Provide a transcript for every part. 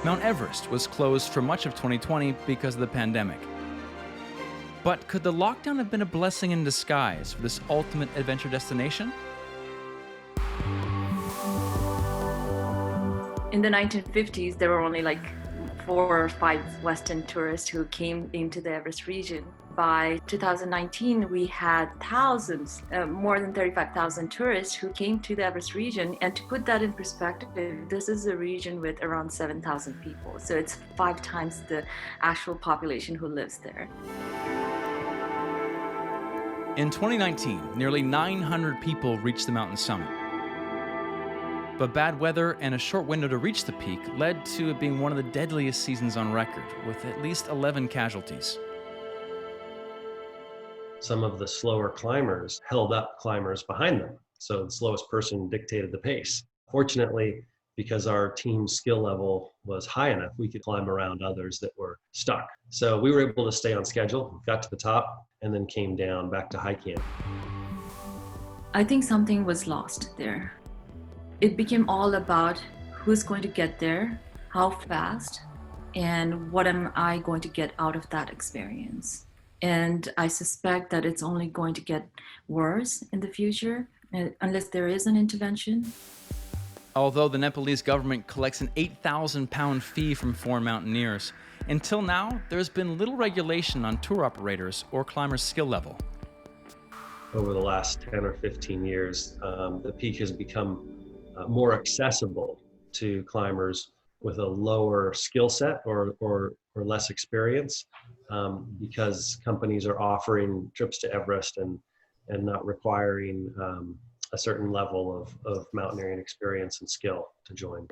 Mount Everest was closed for much of 2020 because of the pandemic. But could the lockdown have been a blessing in disguise for this ultimate adventure destination? In the 1950s, there were only like 4 or 5 Western tourists who came into the Everest region. By 2019, we had thousands, more than 35,000 tourists who came to the Everest region. And to put that in perspective, this is a region with around 7,000 people. So it's 5 times the actual population who lives there. In 2019, nearly 900 people reached the mountain summit. But bad weather and a short window to reach the peak led to it being one of the deadliest seasons on record, with at least 11 casualties. Some of the slower climbers held up climbers behind them, so the slowest person dictated the pace. Fortunately, because our team's skill level was high enough, we could climb around others that were stuck. So we were able to stay on schedule, got to the top, and then came down back to high camp. I think something was lost there. It became all about who's going to get there, how fast, and what am I going to get out of that experience. And I suspect that it's only going to get worse in the future unless there is an intervention. Although the Nepalese government collects an 8,000-pound fee from foreign mountaineers, until now, there's been little regulation on tour operators or climbers' skill level. Over the last 10 or 15 years, the peak has become more accessible to climbers with a lower skill set or less experience, because companies are offering trips to Everest and not requiring a certain level of mountaineering experience and skill to join.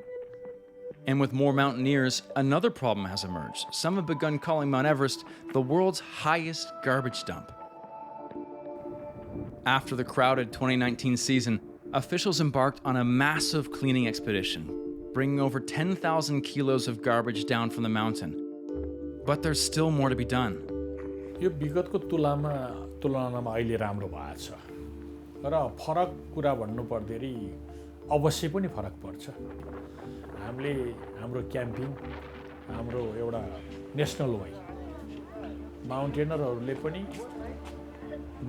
And with more mountaineers, another problem has emerged. Some have begun calling Mount Everest the world's highest garbage dump. After the crowded 2019 season, officials embarked on a massive cleaning expedition, bringing over 10,000 kilos of garbage down from the mountain. But there's still more to be done. यो विगतको तुलनामा अहिले राम्रो भएको छ र फरक कुरा भन्नु पर्दाखेरि अवश्य पनि फरक पर्छ। हामीले हाम्रो क्याम्पिङ हाम्रो एउटा नेशनल वे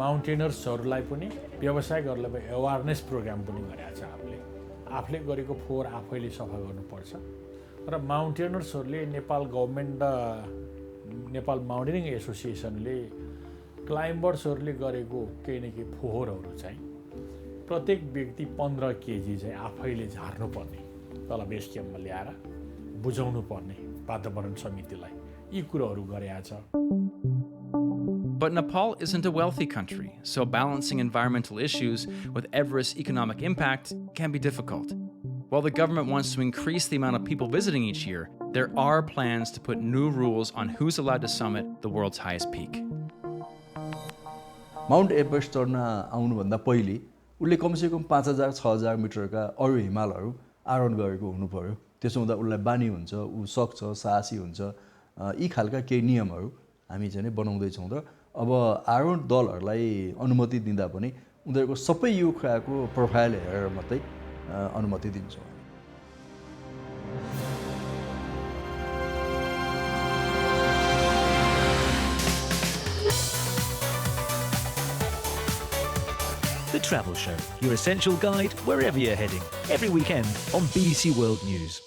माउन्टेनर्सहरूलाई पनि व्यवसायिकहरूलाई पनि अवेरनेस प्रोग्राम पनि गरेको छ। आफूले गरेको फोहोर आफैले सफा गर्नुपर्छ र माउन्टेनर्सहरूले नेपाल गभर्नमेन्ट नेपाल माउन्टेनिङ एसोसिएसनले क्लाइम्बर्सहरूले गरेको केही न केही फोहोरहरू चाहिँ प्रत्येक व्यक्ति 15 केजी चाहिँ आफैले झार्नुपर्ने, तल बेस क्याम्पमा ल्याएर बुझाउनु पर्ने वातावरण समितिलाई यी कुराहरू गरेको छ। But Nepal isn't a wealthy country, so balancing environmental issues with Everest's economic impact can be difficult. While the government wants to increase the amount of people visiting each year, there are plans to put new rules on who's allowed to summit the world's highest peak. Mount Everest चढ्न आउनुभन्दा पहिले उसले कमसेकम 5,000-6,000 मिटरका अरू हिमालहरू आरोहण गरेको हुनु पर्यो। त्यसो हुँदा उसलाई बानी हुन्छ, ऊ सक्छ, साहसी हुन्छ। यी खालका केही नियमहरू हामी चाहिँ बनाउँदै छौँ र अब आरोहण दलहरूलाई अनुमति दिँदा पनि उनीहरूको सबै यो कुराको प्रोफाइल हेरेर मात्रै अनुमति दिन्छौँ। The Travel Show, your essential guide wherever you're heading, every weekend on BBC World News.